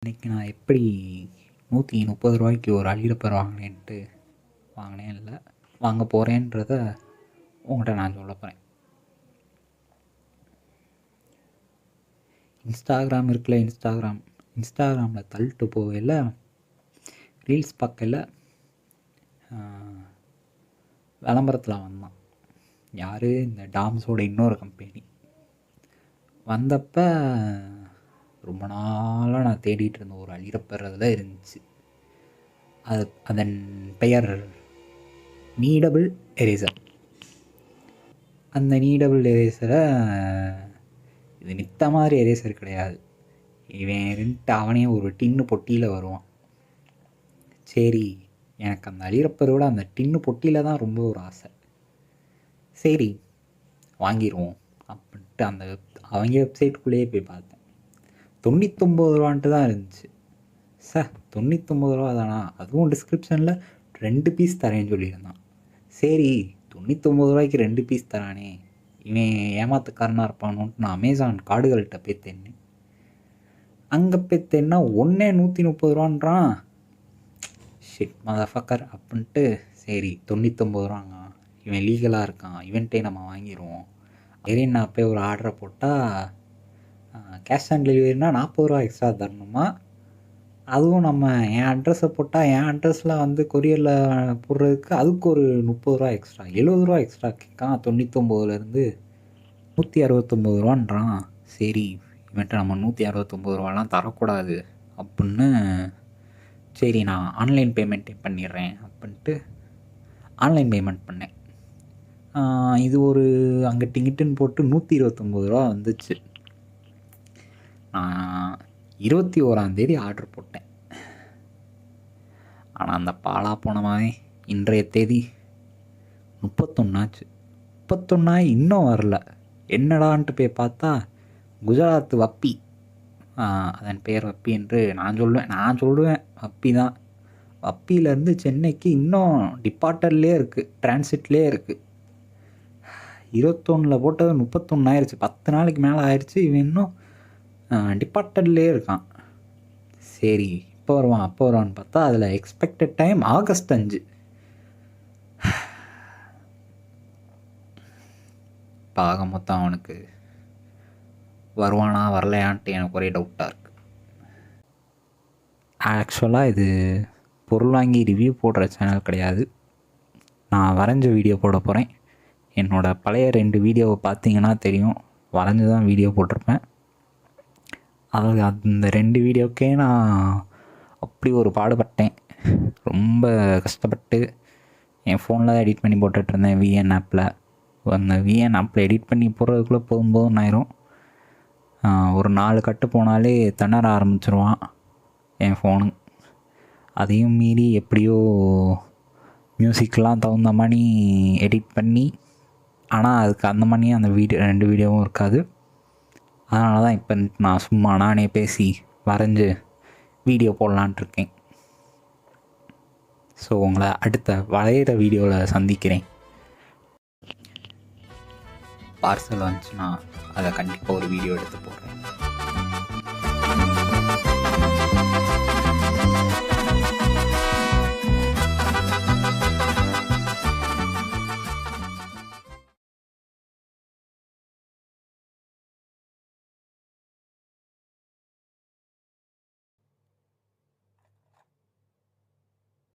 இன்றைக்கி நான் எப்படி 130 ரூபாய்க்கு ஒரு அழிரப்பர் வாங்கினேன் இல்லை வாங்க போகிறேன்றத உங்கள்கிட்ட நான் சொல்ல போகிறேன். இன்ஸ்டாகிராம் இருக்குல்ல, இன்ஸ்டாகிராமில் தள்ளிட்டு போகல ரீல்ஸ் பார்க்கல விளம்பரத்தில் வந்தான். யார்? இந்த டாம்ஸோட இன்னொரு கம்பெனி வந்தப்போ ரொம்ப நாளாக நான் தேடிட்டு இருந்த ஒரு அழிரப்பர் அதில் இருந்துச்சு. அதன் பெயர் நீடபிள் எரேசர். அந்த நீடபிள் எரேசரை இது நித்த மாதிரி எரேசர் கிடையாது. இவன் அவனே ஒரு டின்னு பொட்டியில் வருவான். சரி, எனக்கு அந்த அழிரப்பரோட அந்த டின்னு பொட்டியில் தான் ரொம்ப ஒரு ஆசை. சரி வாங்கிடுவோம் அப்படின்ட்டு அவங்க வெப்சைட்டுக்குள்ளேயே போய் பார்த்தேன். 99 ரூபான்ட்டு தான் இருந்துச்சு. 99 ரூபா தானா? அதுவும் டிஸ்கிரிப்ஷனில் 2 பீஸ் தரேன்னு சொல்லியிருந்தான். சரி, 99 ரூபாய்க்கு 2 பீஸ் தரானே, இவன் ஏமாத்துக்காரனாக இருப்பானோன்ட்டு நான் அமேசான் கார்டுகள்கிட்ட போய் தேடினேன். அங்கே போய் தேடினா ஒன்றே 130 ரூபான்றான். ஷிட் மதர்ஃபக்கர் அப்படின்ட்டு சரி 99 ரூபாங்க, இவன் லீகலாக இருக்கான், இவன்ட்டே நம்ம வாங்கிடுவோம். சரி, நான் போய் ஒரு ஆர்டரை போட்டால் கேஷ் ஆன் டெலிவரினா 40 ரூபா எக்ஸ்ட்ரா தரணுமா? அதுவும் நம்ம என் அட்ரஸை போட்டால் என் அட்ரஸில் வந்து கொரியரில் போடுறதுக்கு அதுக்கு ஒரு 30 ரூபா எக்ஸ்ட்ரா, 70 ரூபா எக்ஸ்ட்ரா கேட்கான். 99லேருந்து 169 ரூபான்றான். சரி, இவன்ட்ட நம்ம 169 ரூபாலாம் தரக்கூடாது அப்படின்னு சரி நான் ஆன்லைன் பேமெண்ட்டே பண்ணிடுறேன் அப்படின்ட்டு ஆன்லைன் பேமெண்ட் பண்ணேன். இது ஒரு அங்கே டிங்கிட்டுன்னு போட்டு 129 ரூபா வந்துச்சு. நான் 21ஆம் ஆர்டர் போட்டேன். ஆனால் அந்த பாலா போனமாவே இன்றைய தேதி 31 ஆச்சு. 31 இன்னும் வரல. என்னடான்ட்டு போய் பார்த்தா குஜராத் வப்பி, அதன் பெயர் வப்பி என்று நான் சொல்லுவேன் வப்பி தான். வப்பியிலேருந்து சென்னைக்கு இன்னும் டிபார்ட்டர்லேயே இருக்குது, டிரான்சிட்லேயே இருக்குது. 21 போட்டது 31 ஆயிடுச்சு. 10 நாளைக்கு மேலே ஆயிடுச்சு. இவன் இன்னும் டிபார்ட்டட்லேயே இருக்கான். சரி இப்போ வருவான் அப்போ வருவான்னு பார்த்தா அதில் எக்ஸ்பெக்டட் டைம் ஆகஸ்ட் 5. இப்போ ஆக மொத்தம் அவனுக்கு வருவானா வரலையான்ட்டு எனக்கு ஒரே டவுட்டாக இருக்குது. ஆக்சுவலாக இது பொருள் வாங்கி ரிவ்யூ போடுற சேனல் கிடையாது. நான் வரைஞ்ச வீடியோ போட போகிறேன். என்னோடய பழைய 2 வீடியோவை பார்த்தீங்கன்னா தெரியும், வரைஞ்சி தான் வீடியோ போட்டிருப்பேன். அதாவது அந்த 2 வீடியோக்கே நான் அப்படி ஒரு பாடுபட்டேன். ரொம்ப கஷ்டப்பட்டு என் ஃபோனில் தான் எடிட் பண்ணி போட்டுட்ருந்தேன் விஎன் ஆப்பில். அந்த விஎன் ஆப்பில் எடிட் பண்ணி போடுறதுக்குள்ளே போகும்போது ஆயிரும். ஒரு 4 கட்டு போனாலே திணற ஆரம்பிச்சிருவான் என் ஃபோனு. அதையும் மீறி எப்படியோ மியூசிக்கெலாம் தகுந்த மாதிரி எடிட் பண்ணி, ஆனால் அதுக்கு அந்த மாதிரி அந்த 2 வீடியோவும் இருக்காது. அதனால தான் இப்போ நான் சும்மா நானே பேசி வரைஞ்சி வீடியோ போடலான்ட்ருக்கேன். ஸோ உங்களை அடுத்த வரைகிற வீடியோவில் சந்திக்கிறேன். பார்சல் வந்துச்சுன்னா அதை கண்டிப்பாக ஒரு வீடியோ எடுத்து போடுறேன்.